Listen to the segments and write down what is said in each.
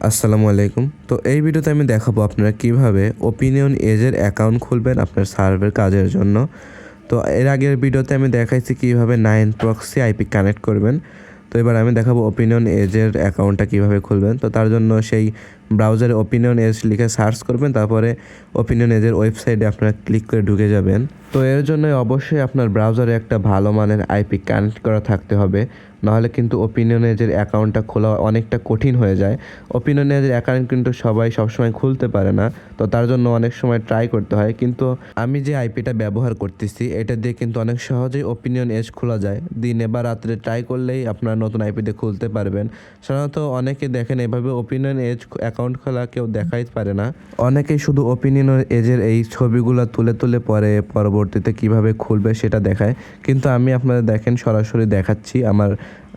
আসসালামু আলাইকুম। তো এই ভিডিওতে আমি দেখাবো আপনারা কিভাবে ওপিনিয়ন এজের অ্যাকাউন্ট খুলবেন আপনার সার্ভের কাজের জন্য। তো এর আগের ভিডিওতে আমি দেখাইছি কিভাবে 9 প্রক্সি আইপি কানেক্ট করবেন। তো এবার আমি দেখাবো ওপিনিয়ন এজের অ্যাকাউন্টটা কিভাবে খুলবেন। তো তার জন্য সেই ব্রাউজারে ওপিনিয়ন এজ লিখে সার্চ করবেন, তারপরে ওপিনিয়ন এজের ওয়েবসাইটে আপনারা ক্লিক করে ঢুকে যাবেন। তো এর জন্য অবশ্যই আপনার ব্রাউজারে একটা ভালো মানের আইপি কানেক্ট করা থাকতে হবে, নাহলে কিন্তু ওপিনিয়ন এজের অ্যাকাউন্টটা খোলা অনেকটা কঠিন হয়ে যায়। ওপিনিয়ন এজের অ্যাকাউন্ট কিন্তু সবাই সবসময় খুলতে পারে না, তো তার জন্য অনেক সময় ট্রাই করতে হয়। কিন্তু আমি যে আইপিটা ব্যবহার করতেছি এটা দিয়ে কিন্তু অনেক সহজেই ওপিনিয়ন এজ খোলা যায়। দিনে বা রাত্রে ট্রাই করলেই আপনার নতুন আইপি দিয়ে খুলতে পারবেন। সাধারণত অনেকে দেখেন এভাবে ওপিনিয়ন এজ অ্যাকাউন্ট খোলা কেউ দেখাই পারে না। অনেকেই শুধু ওপিনিয়ন এজের এই ছবিগুলো তুলে তুলে পরে পরবর্তীতে কিভাবে খুলবে সেটা দেখায়, কিন্তু আমি আপনাদের দেখেন সরাসরি দেখাচ্ছি। আমার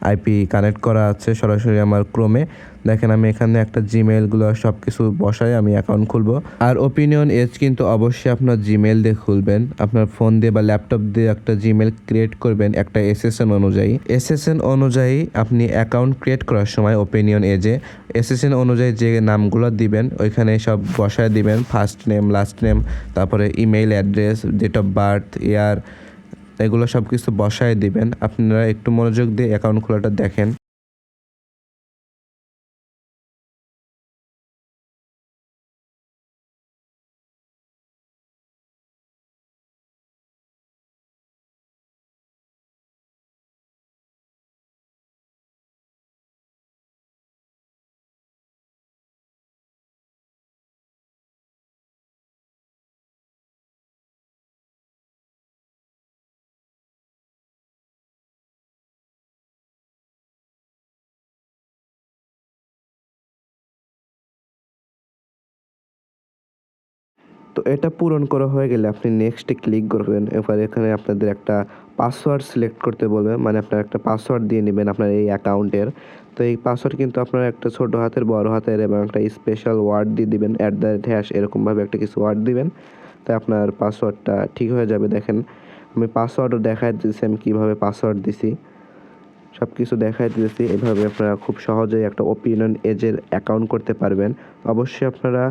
আইপি কানেক্ট করা আছে সরাসরি আমার ক্রোমে। দেখেন আমি এখানে একটা জিমেলগুলো সব কিছু বসাই আমি অ্যাকাউন্ট খুলবো। আর ওপিনিয়ন এজ কিন্তু অবশ্যই আপনার জিমেল দিয়ে খুলবেন। আপনার ফোন দিয়ে বা ল্যাপটপ দিয়ে একটা জিমেল ক্রিয়েট করবেন একটা এসএসএন অনুযায়ী। এসএসএন অনুযায়ী আপনি অ্যাকাউন্ট ক্রিয়েট করার সময় ওপিনিয়ন এজে এসএসএন অনুযায়ী যে নামগুলো দিবেন ওইখানে সব বসায় দিবেন, ফার্স্ট নেম, লাস্ট নেম, তারপরে email address, date of birth, year, এগুলো সব কিছু বসায় দিবেন। আপনারা একটু মনোযোগ দিয়ে অ্যাকাউন্ট খোলাটা দেখেন। তো এটা পূরণ করা হয়ে গেলে আপনি নেক্সটে ক্লিক করবেন। এবার এখানে আপনাদের একটা পাসওয়ার্ড সিলেক্ট করতে বলবে, মানে আপনার একটা পাসওয়ার্ড দিয়ে নেবেন আপনার এই অ্যাকাউন্টের। তো এই পাসওয়ার্ড কিন্তু আপনারা একটা ছোট হাতের, বড় হাতের এবং একটা স্পেশাল ওয়ার্ড দিয়ে দিবেন, @ এরকমভাবে একটা কিছু ওয়ার্ড দিবেন। তাই আপনার পাসওয়ার্ডটা ঠিক হয়ে যাবে। দেখেন আমি পাসওয়ার্ডও দেখাই দিয়েছি, আমি কীভাবে পাসওয়ার্ড দিছি সব কিছু দেখাই দিয়েছি। এভাবে আপনারা খুব সহজেই একটা ওপিনিয়ন এজের অ্যাকাউন্ট করতে পারবেন। অবশ্যই আপনারা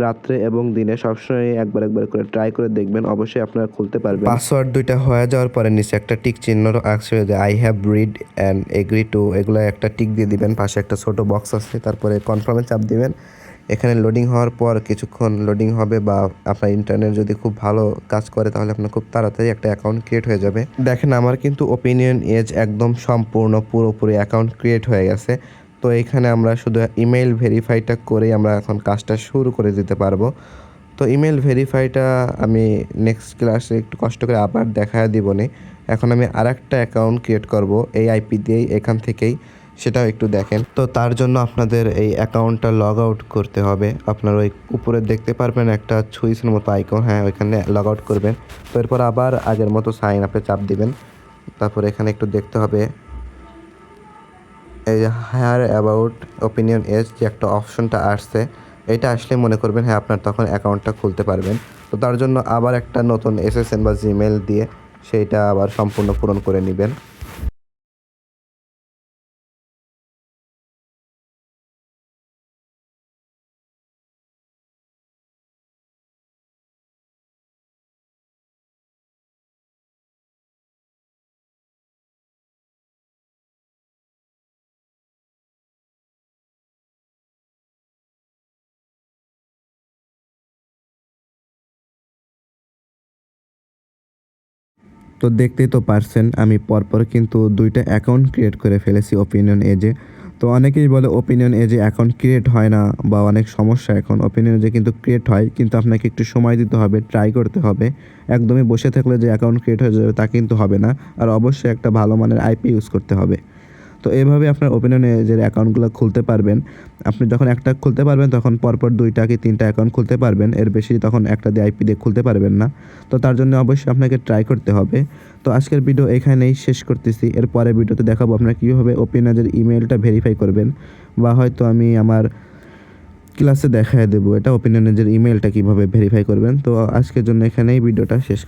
রাত্রে এবং দিনে সবসময় একবার একবার করে ট্রাই করে দেখবেন, অবশ্যই আপনারা খুলতে পারবেন। পাসওয়ার্ড দুইটা হয়ে যাওয়ার পরে নিচে একটা টিক চিহ্ন আসছে যে I have read and agree to, এগুলো একটা টিক দিয়ে দিবেন। পাশে একটা ছোট বক্স আছে, তারপরে কনফার্মে চাপ দিবেন। এখানে লোডিং হওয়ার পর কিছুক্ষণ লোডিং হবে, বা আপনার ইন্টারনেট যদি খুব ভালো কাজ করে তাহলে আপনার খুব তাড়াতাড়ি একটা অ্যাকাউন্ট ক্রিয়েট হয়ে যাবে। দেখেন আমার কিন্তু ওপিনিয়ন এজ একদম সম্পূর্ণ পুরোপুরি অ্যাকাউন্ট ক্রিয়েট হয়ে গেছে। তো এখানে আমরা শুধু ইমেল ভেরিফাইটা করেই আমরা এখন কাজটা শুরু করে দিতে পারবো। তো ইমেল ভেরিফাইটা আমি নেক্সট ক্লাসে একটু কষ্ট করে আবার দেখায় দিবনি। এখন আমি আরেকটা অ্যাকাউন্ট ক্রিয়েট করব এই আইপি দিয়েই, এখান থেকেই, সেটাও একটু দেখেন। তো তার জন্য আপনাদের এই অ্যাকাউন্টটা লগ আউট করতে হবে। আপনার ওই উপরে দেখতে পারবেন একটা সুইচের মতো আইকন, হ্যাঁ ওইখানে লগ আউট করবেন। তো এরপর আবার আগের মতো সাইন আপে চাপ দিবেন। তারপর এখানে একটু দেখতে হবে এই যে হায়ার অ্যাবাউট ওপিনিয়ন এজ যে একটা অপশনটা আসছে, এটা আসলে মনে করবেন হ্যাঁ আপনার তখন অ্যাকাউন্টটা খুলতে পারবেন। তো তার জন্য আবার একটা নতুন এসএসএন বা জিমেল দিয়ে সেইটা আবার সম্পূর্ণ পূরণ করে নেবেন। তো দেখতেই তো পারছেন আমি পরপর কিন্তু দুইটা অ্যাকাউন্ট ক্রিয়েট করে ফেলেছি ওপিনিয়ন এজে। তো অনেকেই বলে ওপিনিয়ন এজে অ্যাকাউন্ট ক্রিয়েট হয় না, বা অনেক সমস্যা। এখন ওপিনিয়ন এজে কিন্তু ক্রিয়েট হয়, কিন্তু আপনাকে একটু সময় দিতে হবে, ট্রাই করতে হবে। একদমই বসে থাকলে যে অ্যাকাউন্ট ক্রিয়েট হয়ে যাবে তা কিন্তু হবে না। আর অবশ্যই একটা ভালো মানের আইপি ইউজ করতে হবে। তো এভাবে আপনার ওপিনিয়ন এজের অ্যাকাউন্টগুলো খুলতে পারবেন। আপনি যখন একটা খুলতে পারবেন তখন পরপর 2টা কি 3টা অ্যাকাউন্ট খুলতে পারবেন। এর বেশি তখন একটা দিয়ে আইপি দিয়ে খুলতে পারবেন না। তো তার জন্য অবশ্যই আপনাকে ট্রাই করতে হবে। তো আজকের ভিডিও এখানেই শেষ করতেছি। এর পরের ভিডিওতে দেখাবো আপনারা কীভাবে ওপিনিয়ন এজের ইমেলটা ভেরিফাই করবেন, বা হয়তো আমি আমার ক্লাসে দেখায় দেবো এটা ওপিনিয়ন এজের ইমেলটা কীভাবে ভেরিফাই করবেন। তো আজকের জন্য এখানেই ভিডিওটা শেষ।